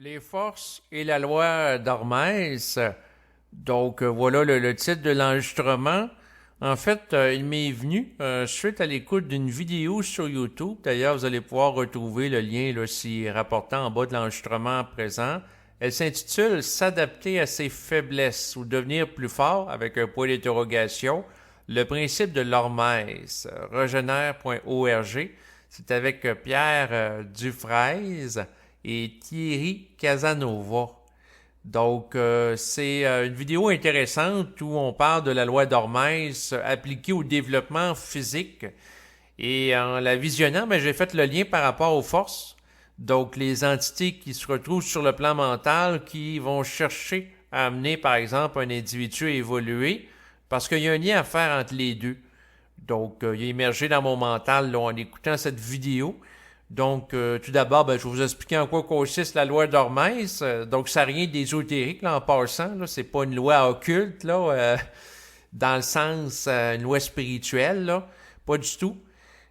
Les forces et la loi d'Hermès. Donc, voilà le titre de l'enregistrement. En fait, il m'est venu suite à l'écoute d'une vidéo sur YouTube. D'ailleurs, vous allez pouvoir retrouver le lien là, s'y rapportant en bas de l'enregistrement présent. Elle s'intitule S'adapter à ses faiblesses ou devenir plus fort avec un point d'interrogation. Le principe de l'Hermès. Regenère.org. C'est avec Pierre Dufraise et Thierry Casanova. Donc, c'est une vidéo intéressante où on parle de la loi d'Hermès appliquée au développement physique. Et en la visionnant, j'ai fait le lien par rapport aux forces. Donc, les entités qui se retrouvent sur le plan mental, qui vont chercher à amener, par exemple, un individu à évoluer, parce qu'il y a un lien à faire entre les deux. Donc, il a émergé dans mon mental là, en écoutant cette vidéo. Donc, tout d'abord, je vais vous expliquer en quoi consiste la loi d'Hermès. Donc, ça n'a rien d'ésotérique, là, en passant. Là. C'est pas une loi occulte, là, dans le sens, une loi spirituelle, là. Pas du tout.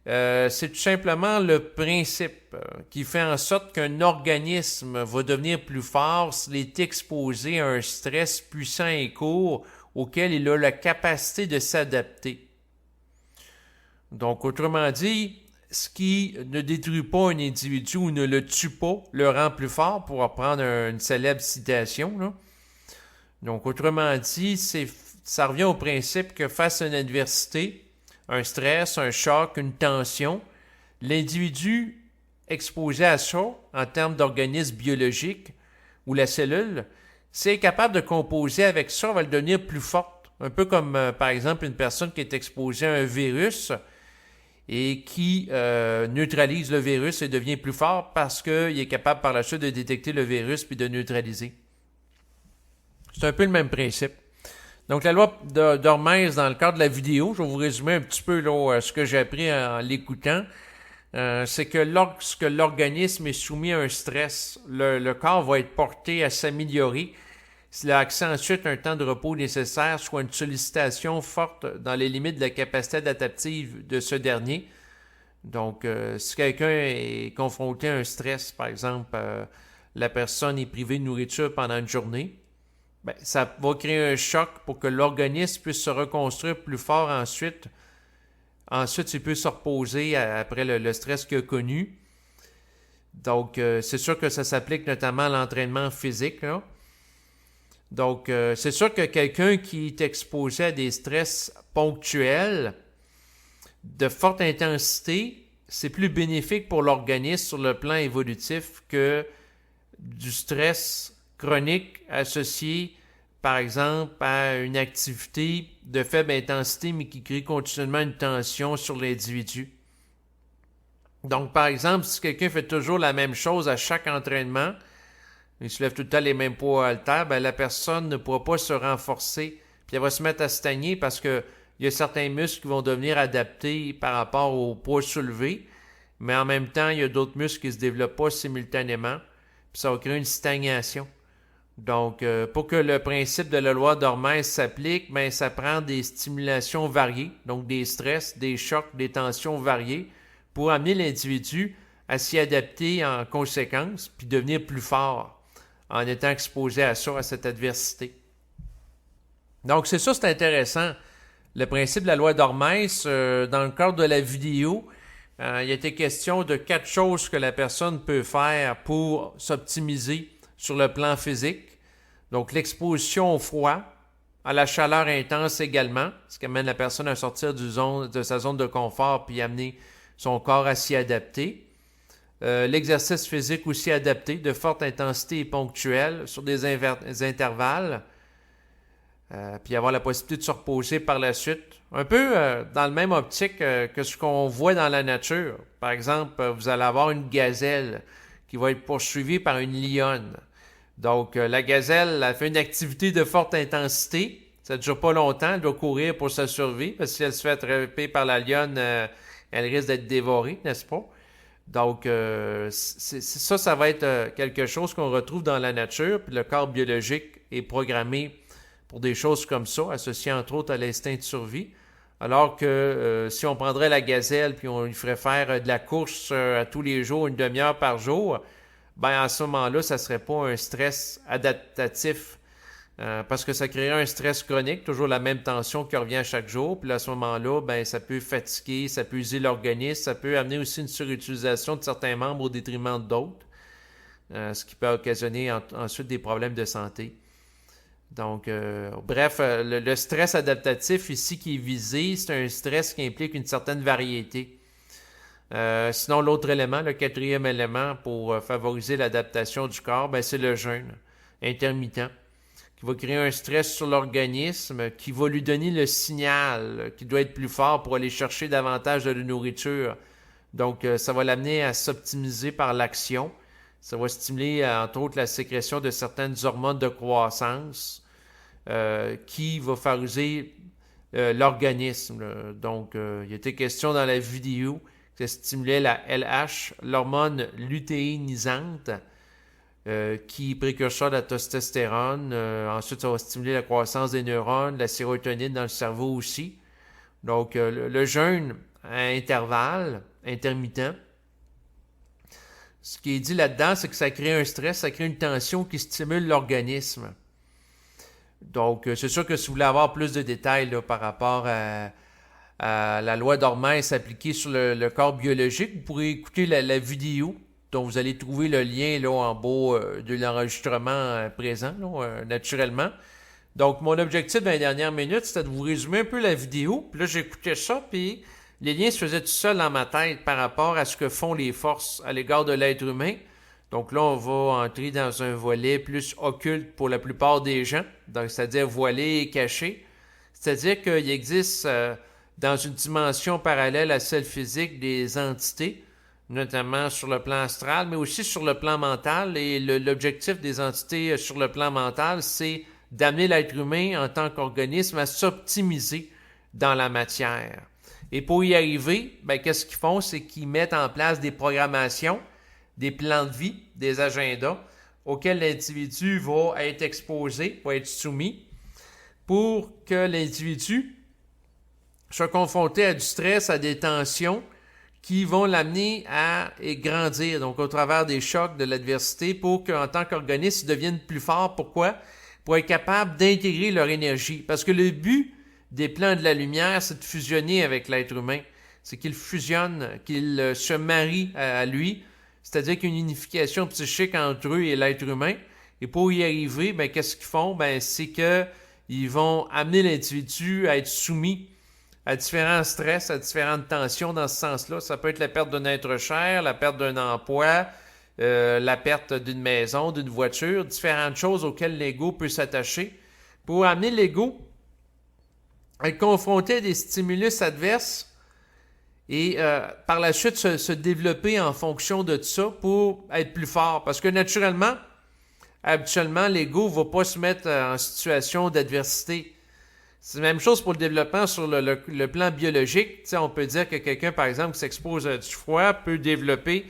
C'est tout simplement le principe qui fait en sorte qu'un organisme va devenir plus fort s'il est exposé à un stress puissant et court auquel il a la capacité de s'adapter. Donc, autrement dit, ce qui ne détruit pas un individu ou ne le tue pas le rend plus fort, pour reprendre une célèbre citation. Là. Donc, autrement dit, ça revient au principe que face à une adversité, un stress, un choc, une tension, l'individu exposé à ça, en termes d'organisme biologique ou la cellule, s'il est capable de composer avec ça, va le devenir plus forte. Un peu comme, par exemple, une personne qui est exposée à un virus et qui neutralise le virus et devient plus fort parce qu'il est capable par la suite de détecter le virus puis de neutraliser. C'est un peu le même principe. Donc, la loi d'Hermès, dans le cadre de la vidéo, je vais vous résumer un petit peu là, ce que j'ai appris en l'écoutant. C'est que lorsque l'organisme est soumis à un stress, le corps va être porté à s'améliorer s'il a accès ensuite à un temps de repos nécessaire, soit une sollicitation forte dans les limites de la capacité adaptative de ce dernier. Donc, si quelqu'un est confronté à un stress, par exemple, la personne est privée de nourriture pendant une journée, ça va créer un choc pour que l'organisme puisse se reconstruire plus fort ensuite. Ensuite, il peut se reposer après le stress qu'il a connu. Donc, c'est sûr que ça s'applique notamment à l'entraînement physique, là. Donc, c'est sûr que quelqu'un qui est exposé à des stress ponctuels de forte intensité, c'est plus bénéfique pour l'organisme sur le plan évolutif que du stress chronique associé, par exemple, à une activité de faible intensité, mais qui crée continuellement une tension sur l'individu. Donc, par exemple, si quelqu'un fait toujours la même chose à chaque entraînement, il soulève tout le temps les mêmes poids haltères, la personne ne pourra pas se renforcer, puis elle va se mettre à stagner parce que il y a certains muscles qui vont devenir adaptés par rapport au poids soulevé, mais en même temps, il y a d'autres muscles qui ne se développent pas simultanément, puis ça va créer une stagnation. Donc, pour que le principe de la loi d'Hermès s'applique, ça prend des stimulations variées, donc des stress, des chocs, des tensions variées, pour amener l'individu à s'y adapter en conséquence, puis devenir plus fort en étant exposé à ça, à cette adversité. Donc, c'est intéressant. Le principe de la loi d'Hermès, dans le cadre de la vidéo, il a été question de 4 choses que la personne peut faire pour s'optimiser sur le plan physique. Donc, l'exposition au froid, à la chaleur intense également, ce qui amène la personne à sortir de sa zone de confort puis amener son corps à s'y adapter. L'exercice physique aussi adapté, de forte intensité et ponctuelle, sur des intervalles, puis avoir la possibilité de se reposer par la suite. Un peu dans le même optique que ce qu'on voit dans la nature. Par exemple, vous allez avoir une gazelle qui va être poursuivie par une lionne. Donc, la gazelle, elle fait une activité de forte intensité. Ça ne dure pas longtemps, elle doit courir pour sa survie, parce que si elle se fait attraper par la lionne, elle risque d'être dévorée, n'est-ce pas? Donc, ça va être quelque chose qu'on retrouve dans la nature, puis le corps biologique est programmé pour des choses comme ça, associées entre autres à l'instinct de survie. Alors que si on prendrait la gazelle puis on lui ferait faire de la course à tous les jours, une demi-heure par jour, ben à ce moment-là, ça ne serait pas un stress adaptatif parce que ça créerait un stress chronique, toujours la même tension qui revient chaque jour. Puis à ce moment-là, ben, ça peut fatiguer, ça peut user l'organisme, ça peut amener aussi une surutilisation de certains membres au détriment d'autres, ce qui peut occasionner ensuite des problèmes de santé. Donc, bref, le stress adaptatif ici qui est visé, c'est un stress qui implique une certaine variété. Sinon, l'autre élément, le quatrième élément pour favoriser l'adaptation du corps, ben, c'est le jeûne intermittent, qui va créer un stress sur l'organisme, qui va lui donner le signal qui doit être plus fort pour aller chercher davantage de nourriture. Donc, ça va l'amener à s'optimiser par l'action. Ça va stimuler, entre autres, la sécrétion de certaines hormones de croissance qui va favoriser l'organisme. Donc, il était question dans la vidéo que ça stimulait la LH, l'hormone lutéinisante, qui est précurseur de la testostérone. Ensuite, ça va stimuler la croissance des neurones, la sérotonine dans le cerveau aussi. Donc, le jeûne à intervalles, intermittent, ce qui est dit là-dedans, c'est que ça crée un stress, ça crée une tension qui stimule l'organisme. Donc, c'est sûr que si vous voulez avoir plus de détails là, par rapport à la loi d'Hormèse appliquée sur le corps biologique, vous pourrez écouter la vidéo dont vous allez trouver le lien là, en bas de l'enregistrement présent, là, naturellement. Donc, mon objectif dans les dernières minutes, c'était de vous résumer un peu la vidéo. Puis là, j'écoutais ça, puis les liens se faisaient tout seuls dans ma tête par rapport à ce que font les forces à l'égard de l'être humain. Donc là, on va entrer dans un volet plus occulte pour la plupart des gens, donc c'est-à-dire voilé et caché. C'est-à-dire qu'il existe dans une dimension parallèle à celle physique des entités, notamment sur le plan astral, mais aussi sur le plan mental. Et l'objectif des entités sur le plan mental, c'est d'amener l'être humain en tant qu'organisme à s'optimiser dans la matière. Et pour y arriver, ben, qu'est-ce qu'ils font? C'est qu'ils mettent en place des programmations, des plans de vie, des agendas auxquels l'individu va être exposé, va être soumis, pour que l'individu soit confronté à du stress, à des tensions qui vont l'amener à grandir, donc au travers des chocs, de l'adversité, pour qu'en tant qu'organisme, ils deviennent plus forts. Pourquoi? Pour être capable d'intégrer leur énergie. Parce que le but des plans de la lumière, c'est de fusionner avec l'être humain. C'est qu'il fusionne, qu'il se marie à lui, c'est-à-dire qu'il y a une unification psychique entre eux et l'être humain. Et pour y arriver, ben, qu'est-ce qu'ils font? Ben, c'est qu'ils vont amener l'individu à être soumis à différents stress, à différentes tensions dans ce sens-là. Ça peut être la perte d'un être cher, la perte d'un emploi, la perte d'une maison, d'une voiture, différentes choses auxquelles l'ego peut s'attacher. Pour amener l'ego à être confronté à des stimulus adverses et par la suite se développer en fonction de ça pour être plus fort. Parce que naturellement, habituellement, l'ego ne va pas se mettre en situation d'adversité. C'est la même chose pour le développement sur le plan biologique. T'sais, on peut dire que quelqu'un, par exemple, qui s'expose à du froid peut développer,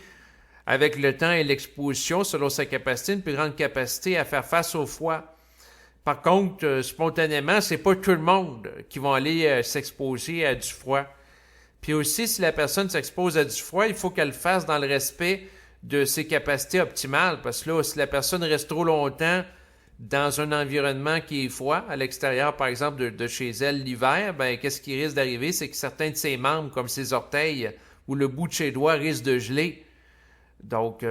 avec le temps et l'exposition, selon sa capacité, une plus grande capacité à faire face au froid. Par contre, spontanément, c'est pas tout le monde qui va aller s'exposer à du froid. Puis aussi, si la personne s'expose à du froid, il faut qu'elle le fasse dans le respect de ses capacités optimales. Parce que là, si la personne reste trop longtemps dans un environnement qui est froid, à l'extérieur, par exemple, de chez elle l'hiver, ben qu'est-ce qui risque d'arriver? C'est que certains de ses membres, comme ses orteils ou le bout de ses doigts, risquent de geler. Donc,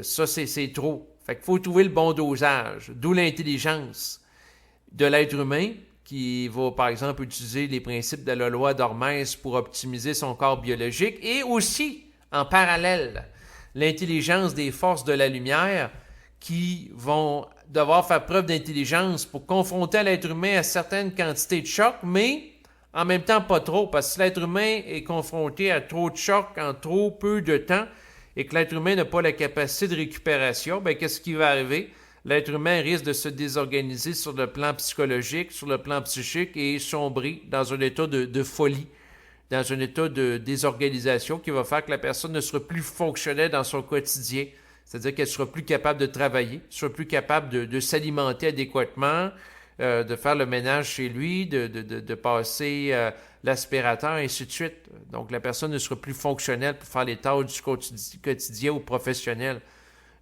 ça, c'est trop. Fait qu'il faut trouver le bon dosage. D'où l'intelligence de l'être humain qui va, par exemple, utiliser les principes de la loi d'Hormèse pour optimiser son corps biologique et aussi, en parallèle, l'intelligence des forces de la lumière qui vont devoir faire preuve d'intelligence pour confronter l'être humain à certaines quantités de chocs, mais en même temps pas trop, parce que si l'être humain est confronté à trop de chocs en trop peu de temps et que l'être humain n'a pas la capacité de récupération, ben qu'est-ce qui va arriver? L'être humain risque de se désorganiser sur le plan psychologique, sur le plan psychique et sombrer dans un état de folie, dans un état de désorganisation qui va faire que la personne ne sera plus fonctionnelle dans son quotidien. C'est-à-dire qu'elle sera plus capable de travailler, sera plus capable de s'alimenter adéquatement, de faire le ménage chez lui, de passer l'aspirateur, et ainsi de suite. Donc, la personne ne sera plus fonctionnelle pour faire les tâches du quotidien ou professionnel.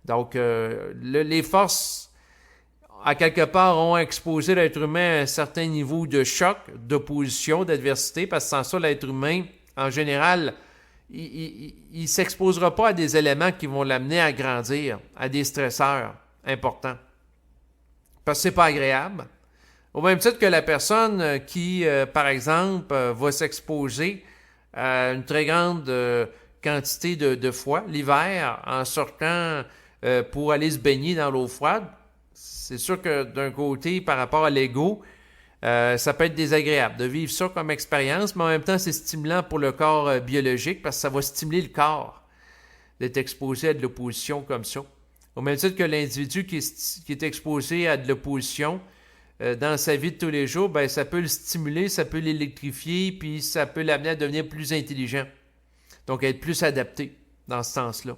Donc, les forces, à quelque part, ont exposé l'être humain à un certain niveau de choc, d'opposition, d'adversité, parce que sans ça, l'être humain, en général, il ne s'exposera pas à des éléments qui vont l'amener à grandir, à des stresseurs importants. Parce que c'est pas agréable. Au même titre que la personne qui, par exemple, va s'exposer à une très grande quantité de fois l'hiver en sortant pour aller se baigner dans l'eau froide, c'est sûr que d'un côté, par rapport à l'ego, ça peut être désagréable de vivre ça comme expérience, mais en même temps, c'est stimulant pour le corps biologique parce que ça va stimuler le corps d'être exposé à de l'opposition comme ça. Au même titre que l'individu qui est exposé à de l'opposition dans sa vie de tous les jours, ben, ça peut le stimuler, ça peut l'électrifier, puis ça peut l'amener à devenir plus intelligent. Donc, être plus adapté dans ce sens-là.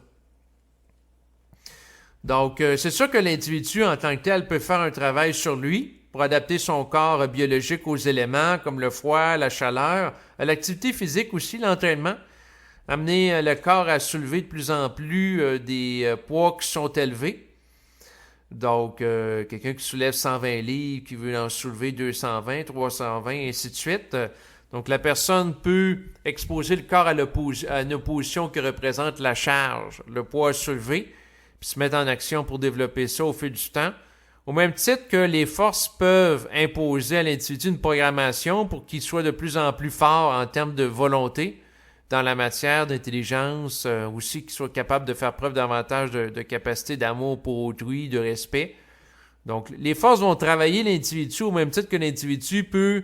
Donc, c'est sûr que l'individu en tant que tel peut faire un travail sur lui pour adapter son corps biologique aux éléments comme le froid, la chaleur, à l'activité physique aussi, l'entraînement. Amener le corps à soulever de plus en plus des poids qui sont élevés. Donc, quelqu'un qui soulève 120 livres, qui veut en soulever 220, 320, et ainsi de suite. Donc, la personne peut exposer le corps à une opposition qui représente la charge, le poids à soulever, puis se mettre en action pour développer ça au fil du temps. Au même titre que les forces peuvent imposer à l'individu une programmation pour qu'il soit de plus en plus fort en termes de volonté dans la matière, d'intelligence, aussi qu'il soit capable de faire preuve davantage de capacité d'amour pour autrui, de respect. Donc, les forces vont travailler l'individu au même titre que l'individu peut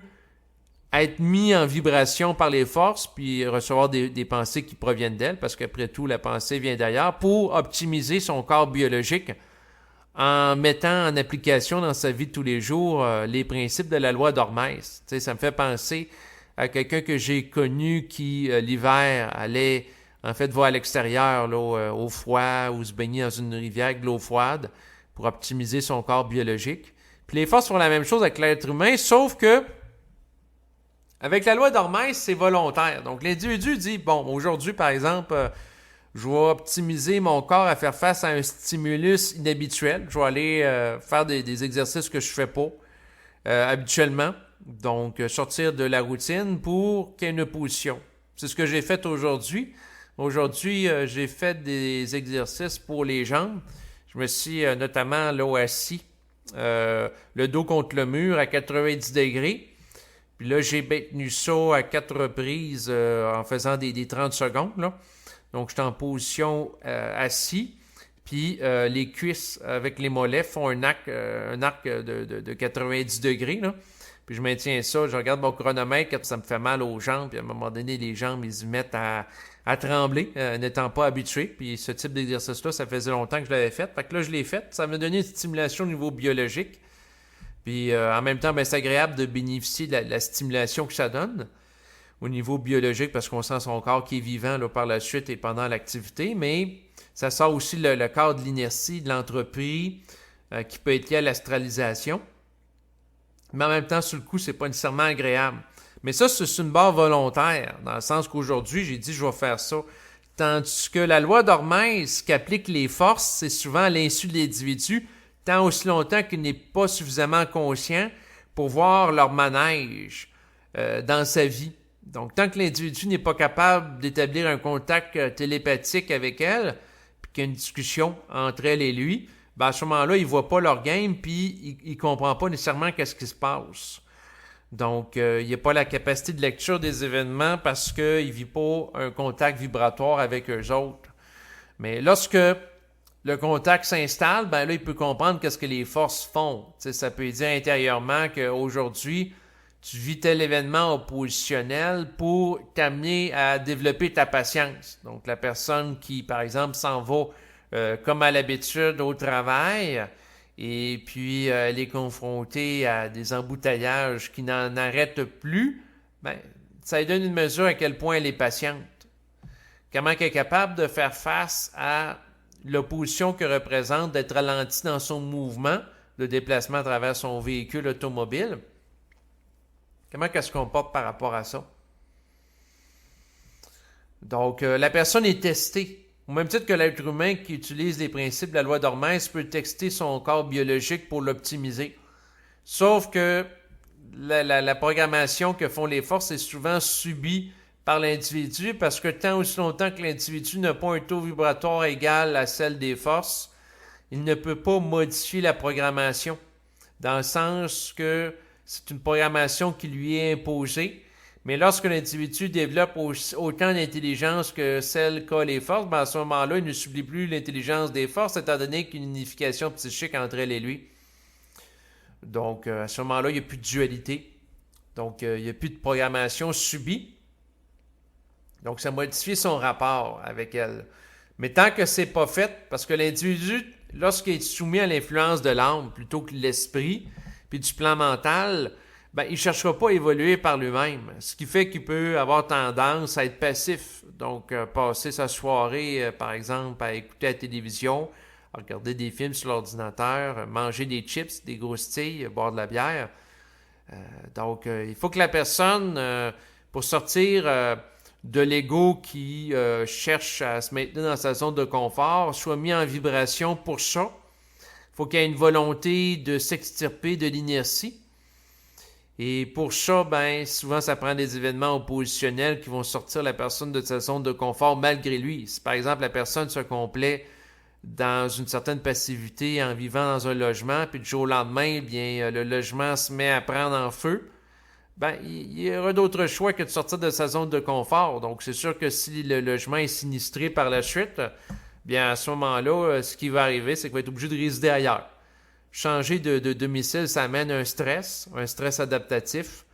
être mis en vibration par les forces, puis recevoir des pensées qui proviennent d'elles, parce qu'après tout, la pensée vient d'ailleurs, pour optimiser son corps biologique en mettant en application dans sa vie de tous les jours les principes de la loi d'Hormèse. Tu sais, ça me fait penser à quelqu'un que j'ai connu qui, l'hiver, allait en fait voir à l'extérieur, là, au froid, ou se baigner dans une rivière avec de l'eau froide pour optimiser son corps biologique. Puis les forces font la même chose avec l'être humain, sauf que avec la loi d'Hormèse, c'est volontaire. Donc, l'individu dit, bon, aujourd'hui, par exemple, je vais optimiser mon corps à faire face à un stimulus inhabituel. Je vais aller faire des exercices que je ne fais pas habituellement. Donc, sortir de la routine pour qu'il y ait une opposition. C'est ce que j'ai fait aujourd'hui. Aujourd'hui, j'ai fait des exercices pour les jambes. Je me suis notamment là assis, le dos contre le mur à 90 degrés. Puis là, j'ai tenu ça à 4 reprises en faisant des 30 secondes. Là. Donc, j'étais en position assis. Puis les cuisses avec les mollets font un arc de 90 degrés. Là. Puis je maintiens ça, je regarde mon chronomètre, ça me fait mal aux jambes. Puis à un moment donné, les jambes, ils se mettent à trembler, n'étant pas habitués. Puis ce type d'exercice-là, ça faisait longtemps que je l'avais fait. Fait que là, je l'ai fait. Ça m'a donné une stimulation au niveau biologique. Puis en même temps, ben, c'est agréable de bénéficier de la stimulation que ça donne au niveau biologique parce qu'on sent son corps qui est vivant là, par la suite et pendant l'activité. Mais ça sort aussi le corps de l'inertie, de l'entropie qui peut être lié à l'astralisation. Mais en même temps, sur le coup, c'est pas nécessairement agréable. Mais ça, c'est une barre volontaire, dans le sens qu'aujourd'hui, j'ai dit je vais faire ça. Tandis que la loi d'Hormèse qui applique les forces, c'est souvent à l'insu de l'individu, tant aussi longtemps qu'il n'est pas suffisamment conscient pour voir leur manège dans sa vie. Donc, tant que l'individu n'est pas capable d'établir un contact télépathique avec elle, puis qu'il y a une discussion entre elle et lui, ben à ce moment-là, il ne voit pas leur game, puis il ne comprend pas nécessairement qu'est-ce qui se passe. Donc, il n'y a pas la capacité de lecture des événements parce qu'il ne vit pas un contact vibratoire avec eux autres. Mais lorsque le contact s'installe, ben là, il peut comprendre qu'est-ce que les forces font. T'sais, ça peut dire intérieurement qu'aujourd'hui, tu vis tel événement oppositionnel pour t'amener à développer ta patience. Donc, la personne qui, par exemple, s'en va comme à l'habitude au travail, et puis elle est confrontée à des embouteillages qui n'en arrêtent plus, ben, ça lui donne une mesure à quel point elle est patiente. Comment elle est capable de faire face à l'opposition que représente d'être ralentie dans son mouvement de déplacement à travers son véhicule automobile. Comment elle se comporte par rapport à ça? Donc, la personne est testée Au même titre que l'être humain qui utilise les principes de la loi d'Hermès peut texter son corps biologique pour l'optimiser. Sauf que la programmation que font les forces est souvent subie par l'individu parce que tant aussi longtemps que l'individu n'a pas un taux vibratoire égal à celle des forces, il ne peut pas modifier la programmation, dans le sens que c'est une programmation qui lui est imposée. Mais lorsque l'individu développe autant d'intelligence que celle qu'a les forces, ben à ce moment-là, il ne subit plus l'intelligence des forces, étant donné qu'il y a une unification psychique entre elle et lui. Donc, à ce moment-là, il n'y a plus de dualité. Donc, il n'y a plus de programmation subie. Donc, ça modifie son rapport avec elle. Mais tant que c'est pas fait, parce que l'individu, lorsqu'il est soumis à l'influence de l'âme plutôt que de l'esprit, puis du plan mental, ben, il ne cherchera pas à évoluer par lui-même. Ce qui fait qu'il peut avoir tendance à être passif. Donc, passer sa soirée, par exemple, à écouter la télévision, à regarder des films sur l'ordinateur, manger des chips, des croustilles, boire de la bière. Donc, il faut que la personne, pour sortir de l'ego qui cherche à se maintenir dans sa zone de confort, soit mis en vibration pour ça. Il faut qu'il y ait une volonté de s'extirper de l'inertie. Et pour ça, ben, souvent, ça prend des événements oppositionnels qui vont sortir la personne de sa zone de confort malgré lui. Si, par exemple, la personne se complaît dans une certaine passivité en vivant dans un logement, puis du jour au lendemain, bien, le logement se met à prendre en feu, ben, il y aura d'autres choix que de sortir de sa zone de confort. Donc, c'est sûr que si le logement est sinistré par la suite, bien, à ce moment-là, ce qui va arriver, c'est qu'il va être obligé de résider ailleurs. Changer de domicile, ça amène un stress adaptatif,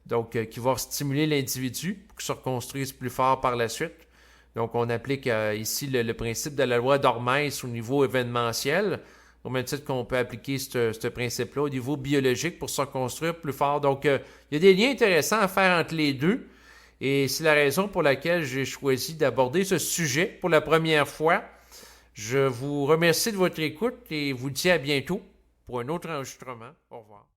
donc qui va stimuler l'individu pour qu'il se reconstruise plus fort par la suite. Donc, on applique ici le principe de la loi d'Hermès au niveau événementiel, au même titre qu'on peut appliquer ce principe-là au niveau biologique pour se reconstruire plus fort. Donc, il y a des liens intéressants à faire entre les deux, et c'est la raison pour laquelle j'ai choisi d'aborder ce sujet pour la première fois. Je vous remercie de votre écoute et vous dis à bientôt pour un autre enregistrement. Au revoir.